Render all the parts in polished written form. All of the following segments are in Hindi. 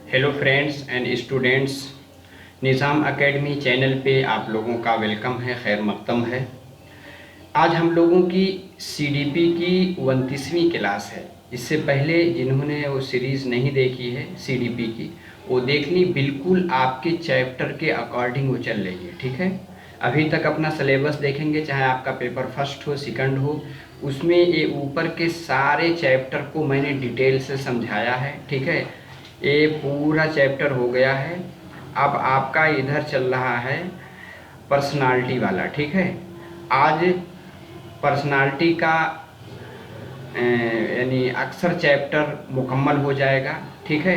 Hello friends and students, Nizam academy channel पे आप लोगों का वेलकम है, खैर मकदम है। आज हम लोगों की सीडीपी की 29वीं क्लास है। इससे पहले जिन्होंने वो सीरीज़ नहीं देखी है सीडीपी की, वो देखनी बिल्कुल आपके चैप्टर के अकॉर्डिंग वो चल रही है, ठीक है। अभी तक अपना सिलेबस देखेंगे, चाहे आपका पेपर फर्स्ट हो सेकंड हो, उसमें ये ऊपर के सारे चैप्टर को मैंने डिटेल से समझाया है, ठीक है। ये पूरा चैप्टर हो गया है। अब आपका इधर चल रहा है पर्सनालिटी वाला, ठीक है। आज पर्सनालिटी का यानी अक्सर चैप्टर मुकम्मल हो जाएगा, ठीक है।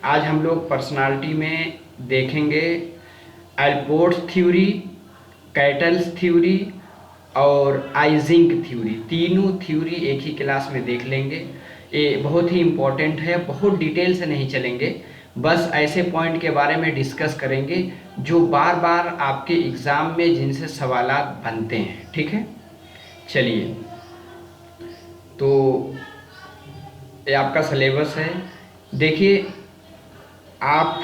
आज हम लोग पर्सनालिटी में देखेंगे अल्पोर्ट्स थ्योरी, कैटल्स थ्योरी और आइजिंग थ्योरी। तीनों थ्योरी एक ही क्लास में देख लेंगे। ये बहुत ही इम्पोर्टेंट है, बहुत डिटेल से नहीं चलेंगे, बस ऐसे पॉइंट के बारे में डिस्कस करेंगे जो बार बार आपके एग्ज़ाम में जिनसे सवालात बनते हैं, ठीक है। चलिए, तो ये आपका सिलेबस है। देखिए, आप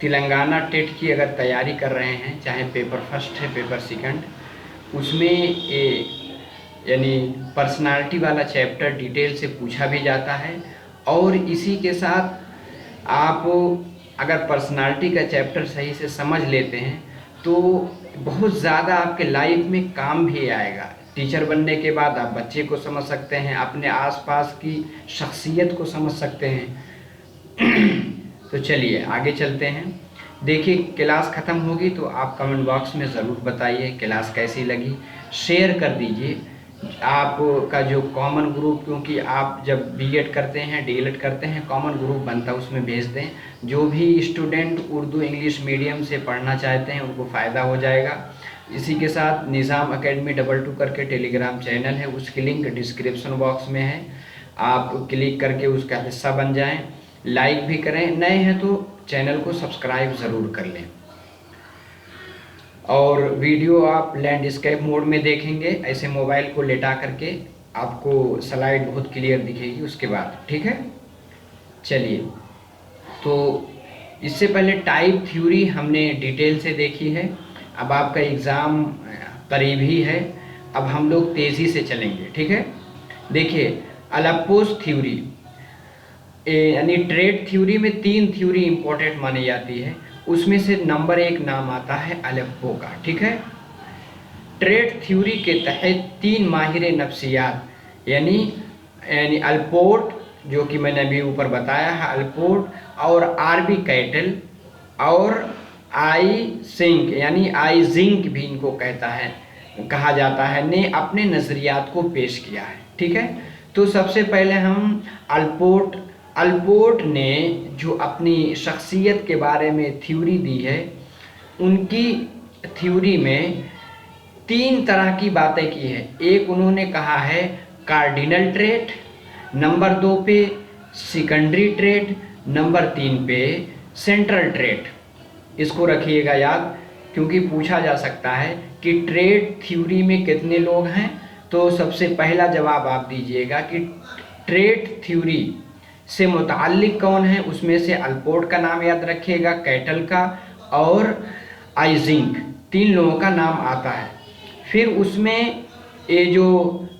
तेलंगाना टेट की अगर तैयारी कर रहे हैं, चाहे पेपर फर्स्ट है पेपर सेकंड, उसमें ये यानी पर्सनालिटी वाला चैप्टर डिटेल से पूछा भी जाता है। और इसी के साथ आप अगर पर्सनालिटी का चैप्टर सही से समझ लेते हैं तो बहुत ज़्यादा आपके लाइफ में काम भी आएगा। टीचर बनने के बाद आप बच्चे को समझ सकते हैं, अपने आसपास की शख्सियत को समझ सकते हैं। तो चलिए आगे चलते हैं। देखिए, क्लास ख़त्म होगी तो आप कमेंट बॉक्स में ज़रूर बताइए क्लास कैसी लगी, शेयर कर दीजिए। आपका जो कॉमन ग्रुप, क्योंकि आप जब बीएड करते हैं डीएलएड करते हैं कॉमन ग्रुप बनता है, उसमें भेज दें। जो भी स्टूडेंट उर्दू इंग्लिश मीडियम से पढ़ना चाहते हैं उनको फ़ायदा हो जाएगा। इसी के साथ निज़ाम एकेडमी 22 करके टेलीग्राम चैनल है, उसकी लिंक डिस्क्रिप्शन बॉक्स में है, आप क्लिक करके उसका हिस्सा बन जाएं। लाइक भी करें, नए हैं तो चैनल को सब्सक्राइब ज़रूर कर लें। और वीडियो आप लैंडस्केप मोड में देखेंगे, ऐसे मोबाइल को लेटा करके, आपको स्लाइड बहुत क्लियर दिखेगी उसके बाद, ठीक है। चलिए, तो इससे पहले टाइप थ्योरी हमने डिटेल से देखी है। अब आपका एग्ज़ाम करीब ही है, अब हम लोग तेज़ी से चलेंगे, ठीक है। देखिए, अलेप्पोस थ्योरी यानी ट्रेड थ्योरी में 3 थ्योरी इंपॉर्टेंट मानी जाती है, उसमें से नंबर 1 नाम आता है अलेप्पो का, ठीक है। ट्रेड थ्योरी के तहत 3 माहिर नफ्सियात यानी अल्पोर्ट, जो कि मैंने अभी ऊपर बताया है, अल्पोर्ट और आरबी कैटल और आई सिंक यानी आई जिंक भी इनको कहा जाता है, ने अपने नज़रियात को पेश किया है, ठीक है। तो सबसे पहले हम अल्पोर्ट ने जो अपनी शख्सियत के बारे में थ्योरी दी है, उनकी थ्योरी में 3 तरह की बातें की है। एक उन्होंने कहा है कार्डिनल ट्रेट, नंबर 2 पे सेकेंडरी ट्रेट, नंबर 3 पे सेंट्रल ट्रेट। इसको रखिएगा याद, क्योंकि पूछा जा सकता है कि ट्रेड थ्योरी में कितने लोग हैं। तो सबसे पहला जवाब आप दीजिएगा कि ट्रेड थ्योरी से मुताल्लिक कौन है, उसमें से अल्पोर्ट का नाम याद रखिएगा, कैटल का और आइजिंक, 3 लोगों का नाम आता है। फिर उसमें ये जो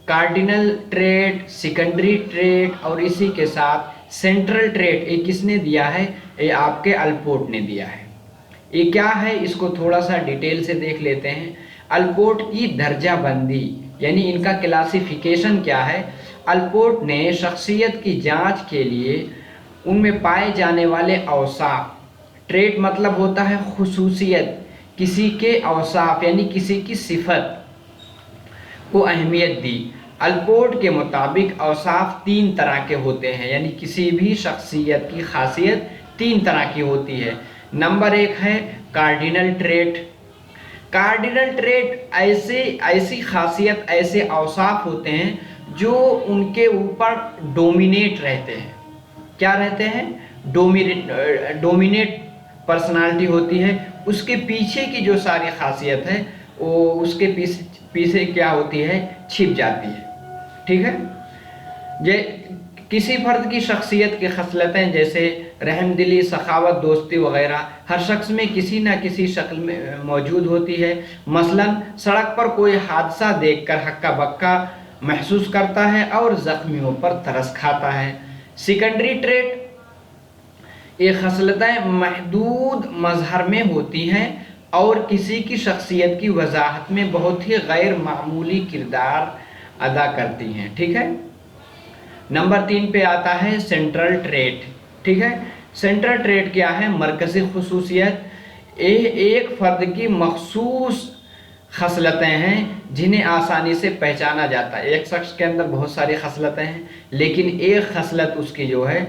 कार्डिनल ट्रेट, सेकेंडरी ट्रेट और इसी के साथ सेंट्रल ट्रेट, ये किसने दिया है? ये आपके अल्पोर्ट ने दिया है। ये क्या है, इसको थोड़ा सा डिटेल से देख लेते हैं। अल्पोर्ट की दर्जाबंदी यानी इनका क्लासिफिकेशन क्या है। अल्पोर्ट ने शख्सियत की जांच के लिए उनमें पाए जाने वाले औसाफ, ट्रेट मतलब होता है खुसूसियत, किसी के औसाफ यानी किसी की सिफत को अहमियत दी। अल्पोर्ट के मुताबिक औसाफ 3 तरह के होते हैं, यानी किसी भी शख्सियत की खासियत 3 तरह की होती है। नंबर 1 है कार्डिनल ट्रेट। कार्डिनल ट्रेट ऐसी खासियत, ऐसे औसाफ होते हैं जो उनके ऊपर डोमिनेट रहते हैं। क्या रहते हैं? डोमिनेट पर्सनालिटी होती है। उसके पीछे की जो सारी खासियत है वो उसके पीछे क्या होती है, छिप जाती है, ठीक है। ये किसी फर्द की शख्सियत की खसलतें जैसे रहमदिली, सखावत, दोस्ती वगैरह हर शख्स में किसी न किसी शक्ल में मौजूद होती है। मसलन सड़क पर कोई हादसा देखकर हक्का बक्का महसूस करता है और जख्मियों पर तरस खाता है। सेकेंडरी ट्रेट, ये खसलतें महदूद मजहर में होती हैं और किसी की शख्सियत की वजाहत में बहुत ही गैर मामूली किरदार अदा करती हैं। ठीक है। नंबर 3 पे आता है सेंट्रल ट्रेट। ठीक है। सेंट्रल ट्रेट क्या है? मरकजी खुसूसियत। एक फर्द की मखसूस खसलतें हैं जिन्हें आसानी से पहचाना जाता है। एक शख्स के अंदर बहुत सारी खसलतें हैं, लेकिन एक खसलत उसकी जो है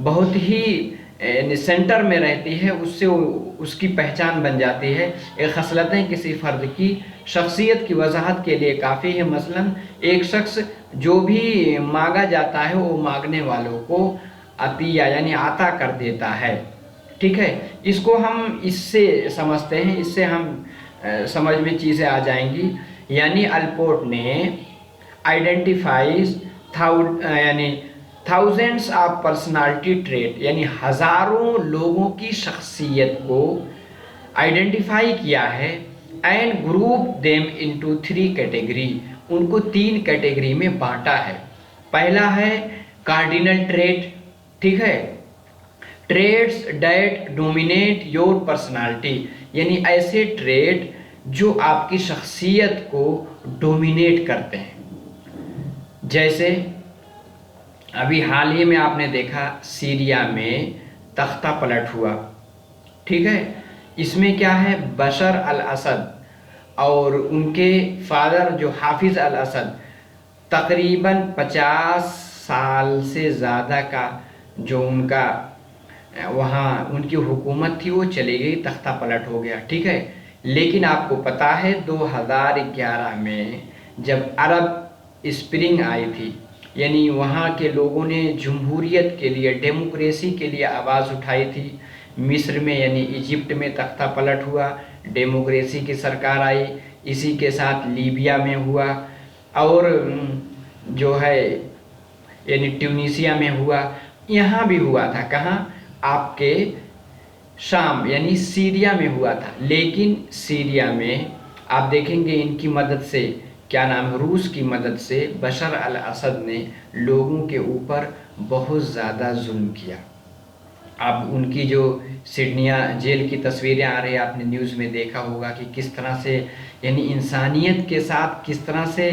बहुत ही सेंटर में रहती है, उससे उसकी पहचान बन जाती है। एक खसलतें किसी फर्द की शख्सियत की वजाहत के लिए काफ़ी है। मसलन एक शख्स जो भी मांगा जाता है वो मांगने वालों को अतिया यानी आता कर देता है। ठीक है। इसको हम इससे समझते हैं, इससे हम समझ में चीज़ें आ जाएंगी। यानी अल्पोर्ट ने आइडेंटिफाइज यानी थाउजेंड्स ऑफ पर्सनालिटी ट्रेट यानी हजारों लोगों की शख्सियत को आइडेंटिफाई किया है and group them into 3 category, उनको 3 कैटेगरी में बांटा है। पहला है कार्डिनल ट्रेट। ठीक है। Traits that dominate your personality, यानी ऐसे ट्रेड जो आपकी शख्सियत को डोमिनेट करते हैं। जैसे अभी हाल ही में आपने देखा सीरिया में तख्ता पलट हुआ। ठीक है। इसमें क्या है, बशर अल असद और उनके फादर जो हाफिज अल असद तकरीबन 50 साल से ज़्यादा का जो उनका वहाँ उनकी हुकूमत थी वो चली गई, तख्ता पलट हो गया। ठीक है। लेकिन आपको पता है 2011 में जब अरब स्प्रिंग आई थी, यानी वहाँ के लोगों ने जमहूरियत के लिए, डेमोक्रेसी के लिए आवाज़ उठाई थी। मिस्र में यानी इजिप्ट में तख्ता पलट हुआ, डेमोक्रेसी की सरकार आई। इसी के साथ लीबिया में हुआ और जो है यानी ट्यूनीसिया में हुआ। यहाँ भी हुआ था, कहाँ? आपके शाम यानी सीरिया में हुआ था। लेकिन सीरिया में आप देखेंगे इनकी मदद से, क्या नाम है, रूस की मदद से बशर अल असद ने लोगों के ऊपर बहुत ज़्यादा जुल्म किया। आप उनकी जो सिडनिया जेल की तस्वीरें आ रही है, आपने न्यूज़ में देखा होगा कि किस तरह से यानी इंसानियत के साथ किस तरह से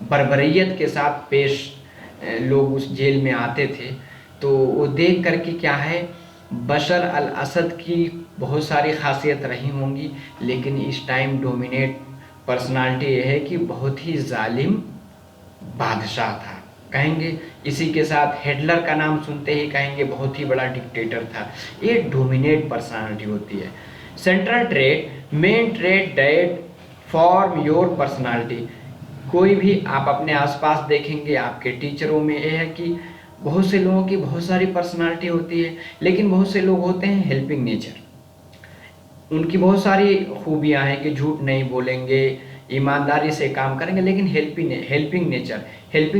बर्बरियत के साथ पेश लोग उस जेल में आते थे। तो वो देख करके क्या है, बशर अल असद की बहुत सारी खासियत रही होंगी, लेकिन इस टाइम डोमिनेट पर्सनालिटी ये है कि बहुत ही जालिम बादशाह था कहेंगे। इसी के साथ हिटलर का नाम सुनते ही कहेंगे बहुत ही बड़ा डिक्टेटर था। ये डोमिनेट पर्सनालिटी होती है। Central trait, main trait that form your personality. कोई भी आप अपने आसपास देखेंगे, आपके टीचरों में ये है कि बहुत से लोगों की बहुत सारी पर्सनालिटी होती है, लेकिन बहुत से लोग होते हैं हेल्पिंग नेचर। उनकी बहुत सारी खूबियां हैं कि झूठ नहीं बोलेंगे, ईमानदारी से काम करेंगे, लेकिन हेल्पिंग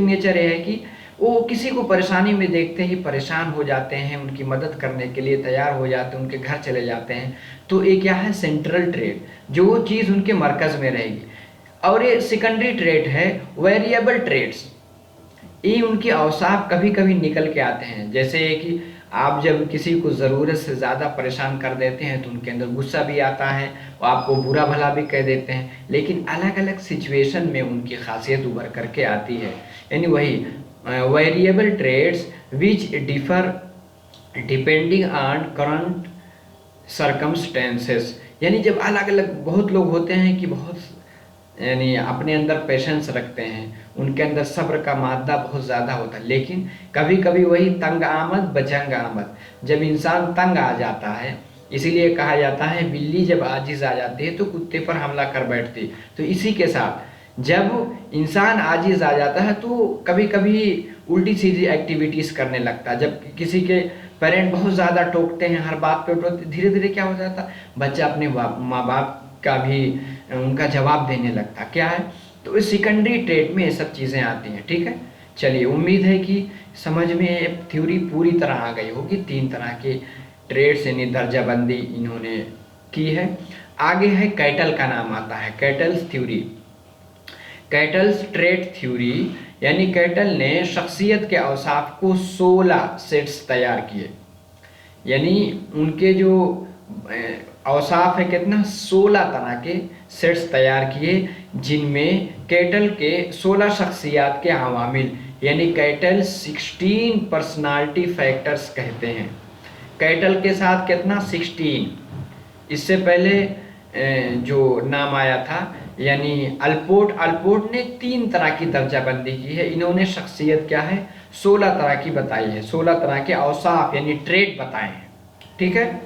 नेचर ये है कि वो किसी को परेशानी में देखते ही परेशान हो जाते हैं, उनकी मदद करने के लिए तैयार हो जाते हैं, उनके घर चले जाते हैं। तो ये क्या है, सेंट्रल ट्रेट, जो वो चीज़ उनके मरकज़ में रहेगी। और ये सेकेंडरी ट्रेट है वेरिएबल ट्रेट्स। ये उनके औसाफ कभी कभी निकल के आते हैं। जैसे कि आप जब किसी को ज़रूरत से ज़्यादा परेशान कर देते हैं तो उनके अंदर गुस्सा भी आता है, वो आपको बुरा भला भी कह देते हैं, लेकिन अलग अलग सिचुएशन में उनकी खासियत उभर करके आती है। यानी वही variable traits which differ depending on current circumstances. यानी जब अलग अलग बहुत लोग होते हैं कि बहुत यानी अपने अंदर पेशेंस रखते हैं, उनके अंदर सब्र का मादा बहुत ज़्यादा होता है, लेकिन कभी कभी वही तंग आमद बजंग आमद, जब इंसान तंग आ जाता है, इसीलिए कहा जाता है बिल्ली जब आजिज़ आ जाती है तो कुत्ते पर हमला कर बैठती। तो इसी के साथ जब इंसान आजिज़ आ जाता है तो कभी कभी उल्टी सीधी एक्टिविटीज़ करने लगता है। जब किसी के पेरेंट बहुत ज़्यादा टोकते हैं, हर बात पे टोकते, धीरे धीरे क्या हो जाता है, बच्चा अपने माँ बाप का भी उनका जवाब देने लगता। क्या है, तो इस सेकेंडरी ट्रेट में ये सब चीज़ें आती हैं। ठीक है, चलिए, उम्मीद है कि समझ में थ्योरी पूरी तरह आ गई होगी। 3 तरह के ट्रेड्स यानी दर्जाबंदी इन्होंने की है। आगे है कैटल का नाम आता है, kettles theory. Kettles trade theory यानी कैटल ने शख्सियत के औसाफ को 16 सेट्स तैयार किए, यानी उनके जो औसाफ है कितना, 16 तरह के सेट्स तैयार किए, जिनमें कैटल के 16 शख्सियात के अवामिल यानी कैटल 16 पर्सनालिटी फैक्टर्स कहते हैं। कैटल के साथ कितना, 16। इससे पहले जो नाम आया था यानी अल्पोर्ट ने 3 तरह की दर्जाबंदी की है। इन्होंने शख्सियत क्या है 16 तरह की बताई है, 16 तरह के औसाफ यानी ट्रेड बताए हैं, ठीक है।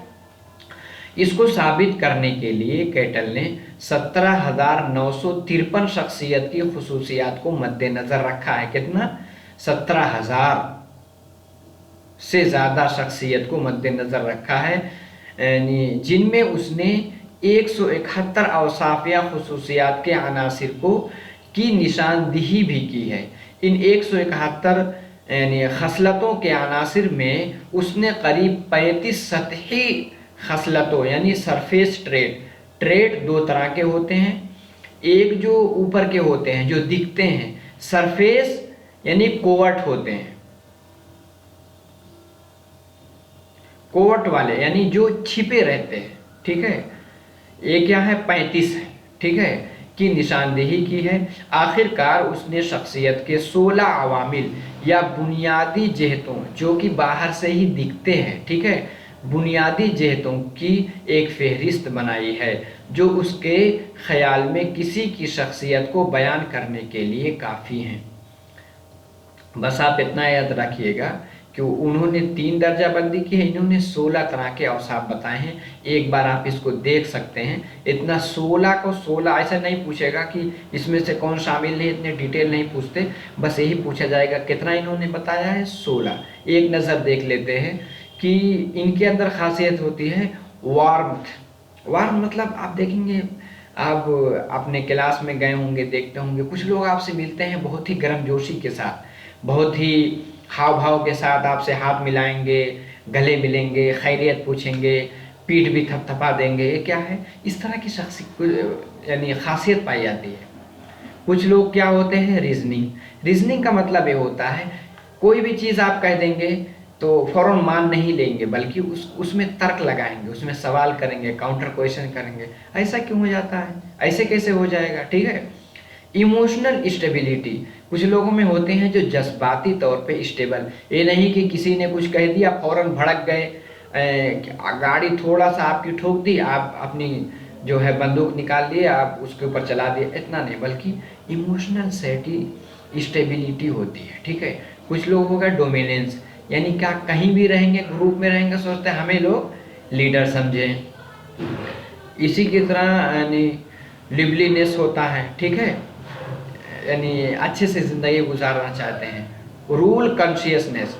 इसको साबित करने के लिए कैटल ने 17,953 शख्सियत की खुसूसियात को मद्देनजर रखा है। कितना, 17,000 से ज़्यादा शख्सियत को मद्देनजर रखा है, यानी जिनमें उसने 171 औसाफ या खुसूसियात के अनासिर की निशानदेही भी की है। इन 171 यानी खसलतों के अनासिर में उसने करीब 35 सतही खसलतों यानी सरफेस ट्रेड 2 तरह के होते हैं। एक जो ऊपर के होते हैं जो दिखते हैं, सरफेस यानी कोवर्ट होते हैं, कोवर्ट वाले यानी जो छिपे रहते हैं, ठीक है। ये क्या है, 35 है, ठीक है, की निशानदेही की है। आखिरकार उसने शख्सियत के 16 अवामिल या बुनियादी जहतों जो कि बाहर से ही दिखते हैं, ठीक है, बुनियादी जहतों की एक फहरिस्त बनाई है जो उसके ख्याल में किसी की शख्सियत को बयान करने के लिए काफ़ी हैं। बस आप इतना याद रखिएगा कि उन्होंने 3 दर्जाबंदी की है, इन्होंने 16 तरह के औसाफ बताए हैं। एक बार आप इसको देख सकते हैं। इतना 16 को 16 ऐसा नहीं पूछेगा कि इसमें से कौन शामिल नहीं, इतने डिटेल नहीं पूछते, बस यही पूछा जाएगा कितना इन्होंने बताया है, 16। एक नज़र देख लेते हैं कि इनके अंदर खासियत होती है वार्म मतलब आप देखेंगे, आप अपने क्लास में गए होंगे, देखते होंगे कुछ लोग आपसे मिलते हैं बहुत ही गर्मजोशी के साथ, बहुत ही हाव भाव के साथ आपसे हाथ मिलाएंगे, गले मिलेंगे, खैरियत पूछेंगे, पीठ भी थपथपा देंगे। ये क्या है, इस तरह की यानी खासियत पाई जाती है। कुछ लोग क्या होते हैं, रीजनिंग का मतलब ये होता है कोई भी चीज़ आप कह देंगे तो फ़ौरन मान नहीं लेंगे, बल्कि उसमें तर्क लगाएंगे, उसमें सवाल करेंगे, काउंटर क्वेश्चन करेंगे। ऐसा क्यों हो जाता है, ऐसे कैसे हो जाएगा, ठीक है। इमोशनल स्टेबिलिटी कुछ लोगों में होते हैं जो जज्बाती तौर पे स्टेबल, ये नहीं कि किसी ने कुछ कह दिया फ़ौरन भड़क गए, गाड़ी थोड़ा सा आपकी ठोक दी, आप अपनी जो है बंदूक निकाल लिए, आप उसके ऊपर चला दिए, इतना नहीं, बल्कि इमोशनल स्टेबिलिटी होती है, ठीक है। कुछ लोग होगा डोमिनेंस, यानी क्या कहीं भी रहेंगे, ग्रुप में रहेंगे, सोचते हैं हमें लोग लीडर समझें। इसी की तरह यानी लिवलीनेस होता है, ठीक है, यानी अच्छे से ज़िंदगी गुजारना चाहते हैं। रूल कॉन्शियसनेस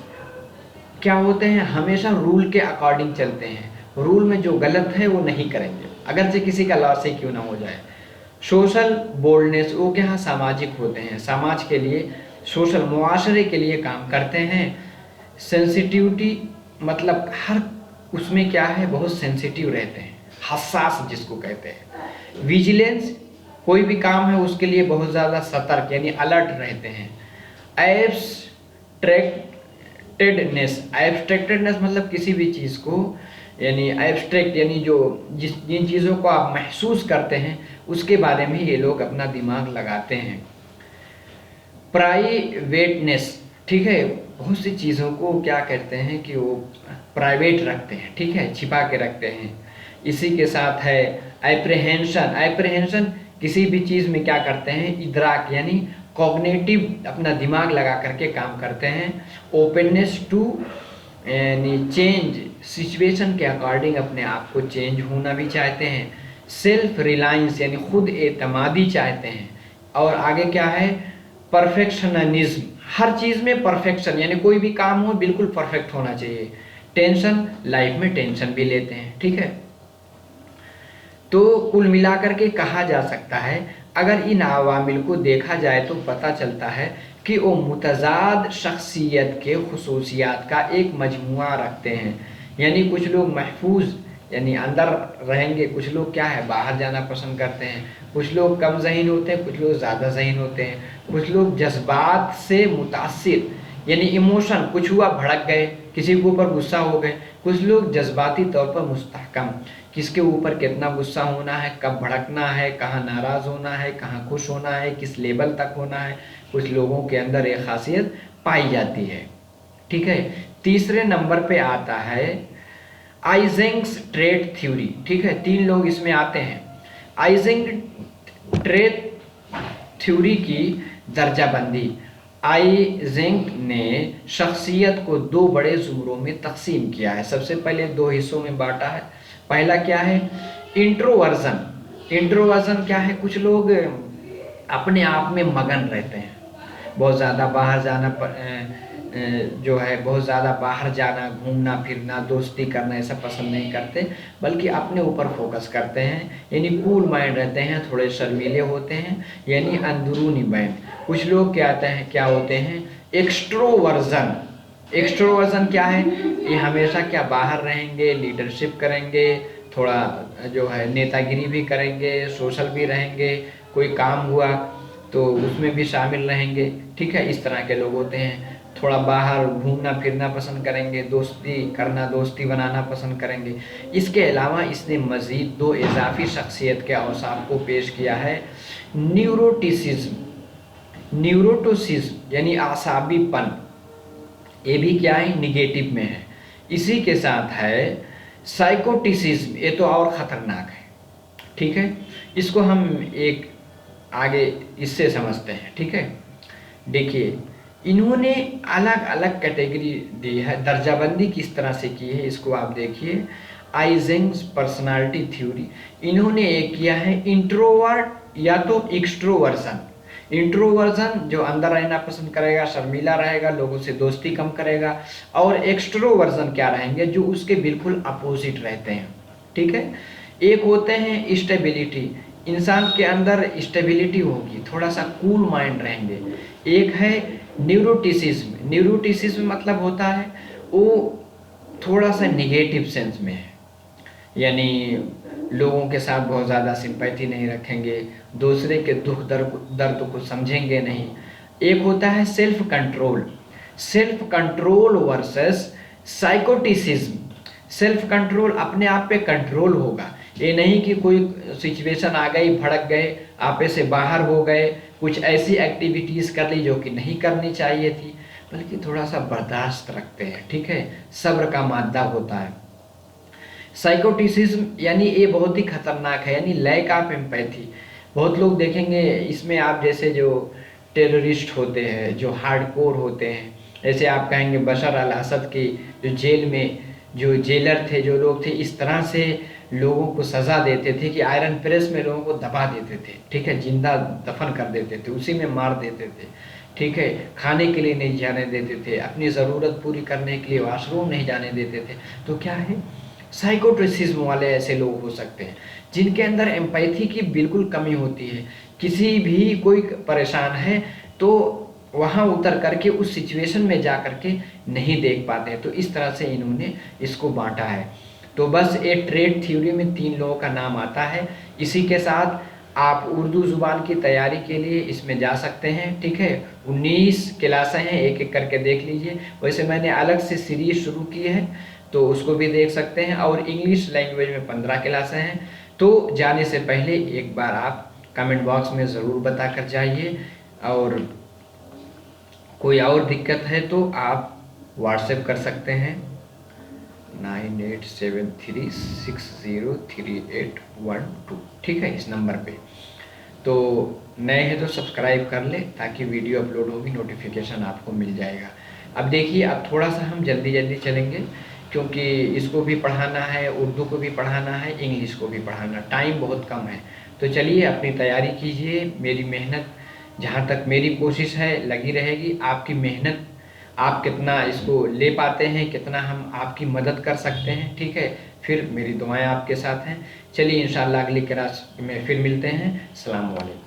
क्या होते हैं, हमेशा रूल के अकॉर्डिंग चलते हैं, रूल में जो गलत है वो नहीं करेंगे, अगर से किसी का लॉस ही क्यों ना हो जाए। सोशल बोल्डनेस वो क्या, सामाजिक होते हैं, समाज के लिए, सोशल मुआशरे के लिए काम करते हैं। सेंसिटिविटी मतलब हर उसमें क्या है, बहुत सेंसिटिव रहते हैं, हसास जिसको कहते हैं। विजिलेंस कोई भी काम है उसके लिए बहुत ज़्यादा सतर्क यानी अलर्ट रहते हैं। एब्स्ट्रैक्टेडनेस मतलब किसी भी चीज़ को यानी एब्स्ट्रैक्ट यानी जिन चीज़ों को आप महसूस करते हैं उसके बारे में ये लोग अपना दिमाग लगाते हैं। प्राइवेटनेस, ठीक है, बहुत सी चीज़ों को क्या कहते हैं कि वो प्राइवेट रखते हैं, ठीक है, छिपा के रखते हैं। इसी के साथ है एप्रीहेंशन किसी भी चीज़ में क्या करते हैं, इदराक यानी कॉग्निटिव अपना दिमाग लगा करके काम करते हैं। ओपननेस टू यानी चेंज सिचुएशन के अकॉर्डिंग अपने आप को चेंज होना भी चाहते हैं। सेल्फ रिलायंस यानी खुद एतमादी चाहते हैं। और आगे क्या है, परफेक्शनिज्म, हर चीज़ में परफेक्शन यानी कोई भी काम हो बिल्कुल परफेक्ट होना चाहिए। टेंशन, लाइफ में टेंशन भी लेते हैं, ठीक है। तो कुल मिलाकर के कहा जा सकता है, अगर इन अवामिल को देखा जाए तो पता चलता है कि वो मुतज़ाद शख्सियत के खुसूसियात का एक मजमुआ रखते हैं। यानी कुछ लोग महफूज यानी अंदर रहेंगे, कुछ लोग क्या है बाहर जाना पसंद करते हैं, कुछ लोग कम ज़हीन होते हैं, कुछ लोग ज़्यादा ज़हीन होते हैं, कुछ लोग जज्बात से मुतासिर यानी इमोशन कुछ हुआ भड़क गए, किसी के ऊपर गुस्सा हो गए, कुछ लोग जज्बाती तौर पर मुस्तहकम, किसके ऊपर कितना गुस्सा होना है, कब भड़कना है, कहाँ नाराज़ होना है, कहाँ खुश होना है, किस लेवल तक होना है, कुछ लोगों के अंदर एक खासियत पाई जाती है। ठीक है, तीसरे नंबर पे आता है आइजेंक्स ट्रेट थ्योरी। ठीक है, 3 लोग इसमें आते हैं। आइजेंक ट्रेट थ्योरी की दर्जाबंदी। आइजेंक ने शख्सियत को 2 बड़े ज़ुमरों में तकसीम किया है। सबसे पहले 2 हिस्सों में बांटा है। पहला क्या है, इंट्रोवर्जन। इंट्रोवर्जन क्या है, कुछ लोग अपने आप में मगन रहते हैं, बहुत ज़्यादा बाहर जाना जो है बहुत ज़्यादा बाहर जाना, घूमना फिरना, दोस्ती करना ऐसा पसंद नहीं करते, बल्कि अपने ऊपर फोकस करते हैं, यानी कूल माइंड रहते हैं, थोड़े शर्मीले होते हैं, यानी अंदरूनी बैन। कुछ लोग क्या होते हैं एक्सट्रोवर्जन। एक्सट्रोवर्जन क्या है, ये हमेशा क्या बाहर रहेंगे, लीडरशिप करेंगे, थोड़ा जो है नेतागिरी भी करेंगे, सोशल भी रहेंगे, कोई काम हुआ तो उसमें भी शामिल रहेंगे। ठीक है, इस तरह के लोग होते हैं। थोड़ा बाहर घूमना फिरना पसंद करेंगे, दोस्ती करना, दोस्ती बनाना पसंद करेंगे। इसके अलावा इसने मज़ीद 2 इजाफी शख्सियत के औसाफ को पेश किया है। न्यूरोटिसिज्म। न्यूरोटोसिज्म यानी आसाबीपन, ये भी क्या है निगेटिव में है। इसी के साथ है साइकोटिसिज्म, ये तो और ख़तरनाक है। ठीक है, इसको हम एक आगे इससे समझते हैं। ठीक है, देखिए इन्होंने अलग अलग कैटेगरी दी है, दर्जाबंदी किस तरह से की है इसको आप देखिए। आइजेंक्स पर्सनालिटी थ्योरी, इन्होंने एक किया है इंट्रोवर्ट या तो एक्सट्रोवर्जन। इंट्रोवर्जन जो अंदर रहना पसंद करेगा, शर्मीला रहेगा, लोगों से दोस्ती कम करेगा, और एक्सट्रोवर्जन क्या रहेंगे जो उसके बिल्कुल अपोजिट रहते हैं। ठीक है, एक होते हैं स्टेबिलिटी, इंसान के अंदर स्टेबिलिटी होगी, थोड़ा सा कूल माइंड रहेंगे। एक है न्यूरोटिसिज्म। न्यूरोटिसिज्म मतलब होता है वो थोड़ा सा निगेटिव सेंस में है, यानी लोगों के साथ बहुत ज़्यादा सिंपैथी नहीं रखेंगे, दूसरे के दुख दर्द को समझेंगे नहीं। एक होता है self control. Self control versus साइकोटिसिज्म। Self control, अपने आप पे कंट्रोल होगा, ये नहीं कि कोई सिचुएशन आ गई, भड़क गए, आपे से बाहर हो गए, कुछ ऐसी एक्टिविटीज़ कर ली जो कि नहीं करनी चाहिए थी, बल्कि थोड़ा सा बर्दाश्त रखते हैं। ठीक है, सब्र का मादा होता है। साइकोटिसिज्म यानी ये बहुत ही खतरनाक है, यानी लैक ऑफ एम्पैथी। बहुत लोग देखेंगे इसमें आप जैसे जो टेररिस्ट होते हैं, जो हार्डकोर होते हैं, जैसे आप कहेंगे बशर अल असद की जो जेल में जो जेलर थे, जो लोग थे, इस तरह से लोगों को सज़ा देते थे कि आयरन प्रेस में लोगों को दबा देते थे। ठीक है, जिंदा दफन कर देते थे, उसी में मार देते थे। ठीक है, खाने के लिए नहीं जाने देते थे, अपनी ज़रूरत पूरी करने के लिए वॉशरूम नहीं जाने देते थे। तो क्या है, साइकोटिसिज्म वाले ऐसे लोग हो सकते हैं जिनके अंदर एम्पैथी की बिल्कुल कमी होती है। किसी भी कोई परेशान है तो वहाँ उतर करके उस सिचुएशन में जा करके नहीं देख पाते हैं। तो इस तरह से इन्होंने इसको बांटा है। तो बस एक ट्रेड थ्योरी में 3 लोगों का नाम आता है। इसी के साथ आप उर्दू ज़ुबान की तैयारी के लिए इसमें जा सकते हैं। ठीक है, 19 क्लासें हैं, एक एक करके देख लीजिए। वैसे मैंने अलग से सीरीज शुरू की है तो उसको भी देख सकते हैं, और इंग्लिश लैंग्वेज में 15 क्लासें हैं। तो जाने से पहले एक बार आप कमेंट बॉक्स में ज़रूर बता कर जाइए, और कोई और दिक्कत है तो आप व्हाट्सएप कर सकते हैं 9873603812। ठीक है, इस नंबर पे। तो नए हैं तो सब्सक्राइब कर ले ताकि वीडियो अपलोड होगी नोटिफिकेशन आपको मिल जाएगा। अब देखिए, अब थोड़ा सा हम जल्दी जल्दी चलेंगे क्योंकि इसको भी पढ़ाना है, उर्दू को भी पढ़ाना है, इंग्लिश को भी पढ़ाना, टाइम बहुत कम है। तो चलिए अपनी तैयारी कीजिए। मेरी मेहनत, जहाँ तक मेरी कोशिश है, लगी रहेगी। आपकी मेहनत, आप कितना इसको ले पाते हैं, कितना हम आपकी मदद कर सकते हैं। ठीक है, फिर मेरी दुआएं आपके साथ हैं। चलिए इंशाल्लाह अगली क्लास में फिर मिलते हैं। अस्सलाम वालेकुम।